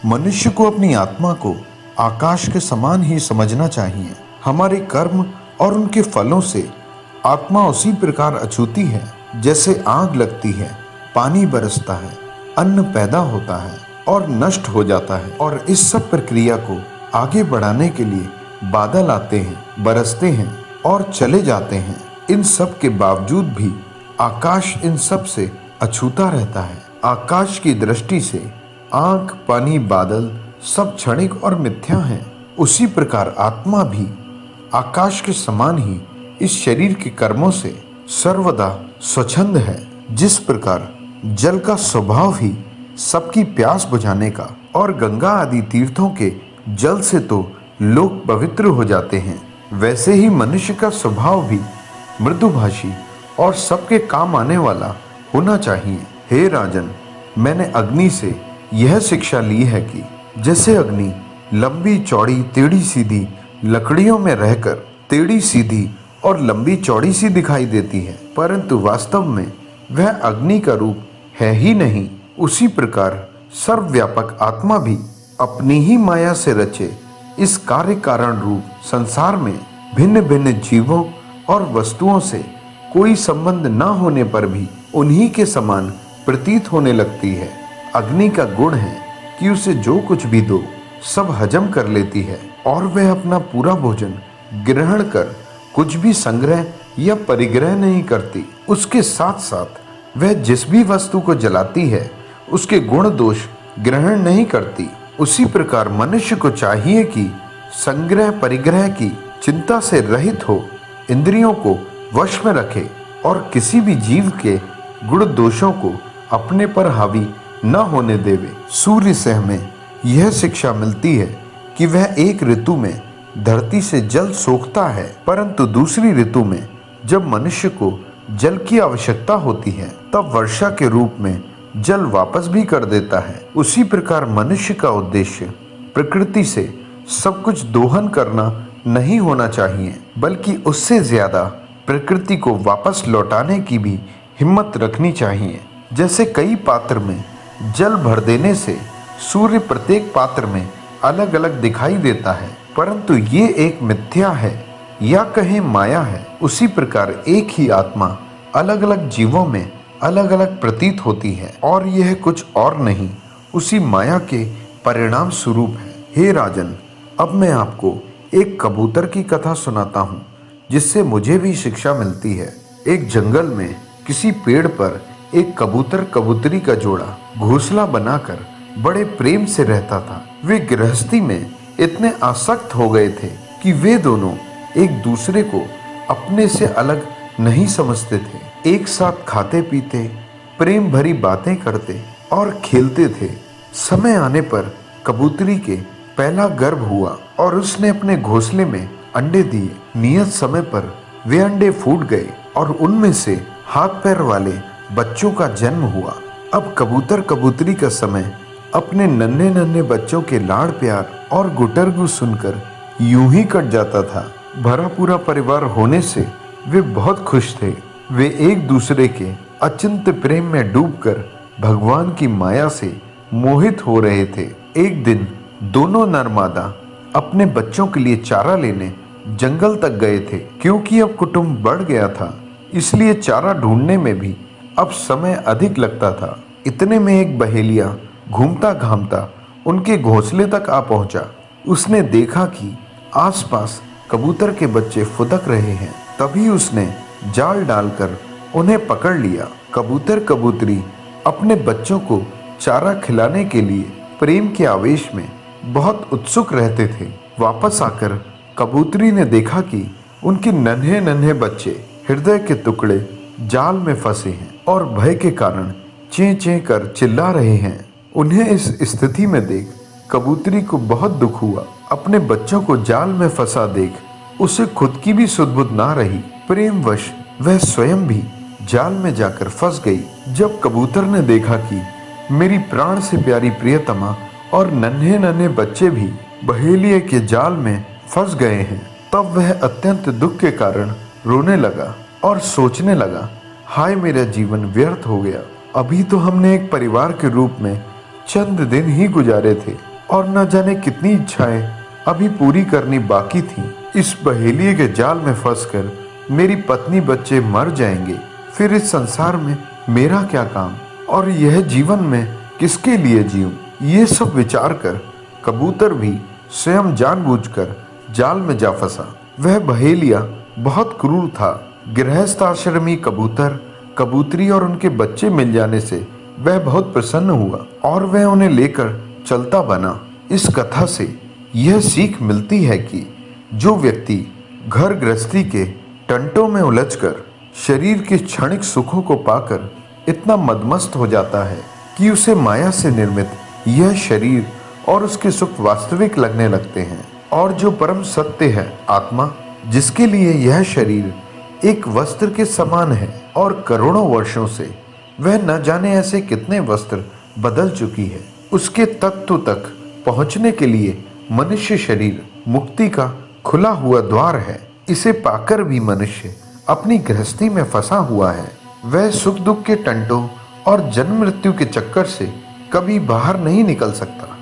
मनुष्य को अपनी आत्मा को आकाश के समान ही समझना चाहिए। हमारे कर्म और उनके फलों से आत्मा उसी प्रकार अछूती है जैसे आग लगती है, पानी बरसता है, अन्न पैदा होता है और नष्ट हो जाता है। और इस सब प्रक्रिया को आगे बढ़ाने के लिए बादल आते हैं, बरसते हैं और चले जाते हैं। इन सब के बावजूद भी आकाश इन सब से अछूता रहता है। आकाश की दृष्टि से आग, पानी, बादल सब क्षणिक और मिथ्या हैं। उसी प्रकार आत्मा भी आकाश के समान ही इस शरीर के कर्मों से सर्वदा स्वच्छंद है। जिस प्रकार जल का स्वभाव ही सबकी प्यास बुझाने का और गंगा आदि तीर्थों के जल से तो लोग पवित्र हो जाते हैं, वैसे ही मनुष्य का स्वभाव भी मृदुभाषी और सबके काम आने वाला होना चाहिए। हे राजन, मैंने अग्नि से यह शिक्षा ली है कि जैसे अग्नि लंबी चौड़ी टेढ़ी सीधी लकड़ियों में रहकर टेढ़ी सीधी और लंबी चौड़ी सी दिखाई देती है, परंतु वास्तव में वह अग्नि का रूप है ही नहीं, उसी प्रकार सर्वव्यापक आत्मा भी अपनी ही माया से रचे इस कार्य कारण रूप संसार में भिन्न भिन्न जीवों और वस्तुओं से कोई संबंध न होने पर भी उन्हीं के समान प्रतीत होने लगती है। अग्नि का गुण है कि उसे जो कुछ भी दो सब हजम कर लेती है और वह अपना पूरा भोजन ग्रहण कर कुछ भी संग्रह या परिग्रह नहीं करती। उसके साथ साथ वह जिस भी वस्तु को जलाती है उसके गुण दोष ग्रहण नहीं करती। उसी प्रकार मनुष्य को चाहिए कि संग्रह परिग्रह की चिंता से रहित हो, इंद्रियों को वश में रखे और किसी भी जीव के गुण दोषों को अपने पर हावी न होने देवे। सूर्य से हमें यह शिक्षा मिलती है कि वह एक ऋतु में धरती से जल सोखता है, परंतु दूसरी ऋतु में जब मनुष्य को जल की आवश्यकता होती है तब वर्षा के रूप में जल वापस भी कर देता है। उसी प्रकार मनुष्य का उद्देश्य प्रकृति से सब कुछ दोहन करना नहीं होना चाहिए, बल्कि उससे ज्यादा प्रकृति को वापस लौटाने की भी हिम्मत रखनी चाहिए। जैसे कई पात्र में जल भर देने से सूर्य प्रत्येक पात्र में अलग अलग दिखाई देता है, परंतु ये एक मिथ्या है या कहें माया है। उसी प्रकार एक ही आत्मा अलग अलग जीवों में अलग अलग प्रतीत होती है और यह कुछ और नहीं, उसी माया के परिणाम स्वरूप है। हे राजन, अब मैं आपको एक कबूतर की कथा सुनाता हूँ जिससे मुझे भी शिक्षा मिलती है। एक जंगल में किसी पेड़ पर एक कबूतर कबूतरी का जोड़ा घोंसला बनाकर बड़े प्रेम से रहता था। वे गृहस्थी में इतने आसक्त हो गए थे कि वे दोनों एक दूसरे को अपने से अलग नहीं समझते थे। एक साथ खाते पीते, प्रेम भरी बातें करते और खेलते थे। समय आने पर कबूतरी के पहला गर्भ हुआ और उसने अपने घोंसले में अंडे दिए। नियत समय पर वे अंडे फूट गए और उनमें से हाथ पैर वाले बच्चों का जन्म हुआ। अब कबूतर कबूतरी का समय अपने नन्हे नन्हे बच्चों के लाड़ प्यार और गुटरगु सुनकर यूं ही कट जाता था। भरा पूरा परिवार होने से वे बहुत खुश थे। वे एक दूसरे के अचिंत्य प्रेम में डूबकर भगवान की माया से मोहित हो रहे थे। एक दिन दोनों नर मादा अपने बच्चों के लिए चारा लेने जंगल तक गए थे। क्योंकि अब कुटुंब बढ़ गया था, इसलिए चारा ढूंढने में भी अब समय अधिक लगता था। इतने में एक बहेलिया घूमता घामता उनके घोंसले तक आ पहुंचा। उसने देखा कि आसपास कबूतर के बच्चे फुदक रहे हैं। तभी उसने जाल डालकर उन्हें पकड़ लिया। कबूतर कबूतरी अपने बच्चों को चारा खिलाने के लिए प्रेम के आवेश में बहुत उत्सुक रहते थे। वापस आकर कबूतरी ने देखा कि उनके नन्हे नन्हे बच्चे हृदय के टुकड़े जाल में फंसे हैं और भय के कारण चें चें कर चिल्ला रहे हैं। उन्हें इस स्थिति में देख कबूतरी को बहुत दुख हुआ। अपने बच्चों को जाल में फंसा देख उसे खुद की भी सुध-बुध ना रही। प्रेमवश वह स्वयं भी जाल में जाकर फंस गई। जब कबूतर ने देखा कि मेरी प्राण से प्यारी प्रियतमा और नन्हे नन्हे बच्चे भी बहेलिये के जाल में फंस गए हैं, तब वह अत्यंत दुख के कारण रोने लगा और सोचने लगा, हाय मेरा जीवन व्यर्थ हो गया। अभी तो हमने एक परिवार के रूप में चंद दिन ही गुजारे थे और न जाने कितनी इच्छाएं अभी पूरी करनी बाकी थीं। इस बहेलिए के जाल में फंसकर मेरी पत्नी बच्चे मर जाएंगे, फिर इस संसार में मेरा क्या काम, और यह जीवन में किसके लिए जीऊं? ये सब विचार कर कबूतर भी स्वयं जानबूझकर जाल में जा फंसा। वह बहेलिया बहुत क्रूर था। गृहस्थ आश्रमी कबूतर, कबूतरी और उनके बच्चे मिल जाने से वह बहुत प्रसन्न हुआ और वह उन्हें लेकर चलता बना। इस कथा से यह सीख मिलती है कि जो व्यक्ति घर गृहस्थी के टंटों में उलझकर शरीर के क्षणिक सुखों को पाकर इतना मदमस्त हो जाता है कि उसे माया से निर्मित यह शरीर और उसके सुख वास्तविक लगने लगते हैं, और जो परम सत्य है आत्मा, जिसके लिए यह शरीर एक वस्त्र के समान है और करोड़ों वर्षों से वह न जाने ऐसे कितने वस्त्र बदल चुकी है, उसके तत्व तक पहुंचने के लिए मनुष्य शरीर मुक्ति का खुला हुआ द्वार है। इसे पाकर भी मनुष्य अपनी गृहस्थी में फंसा हुआ है। वह सुख दुख के टंटों और जन्म मृत्यु के चक्कर से कभी बाहर नहीं निकल सकता।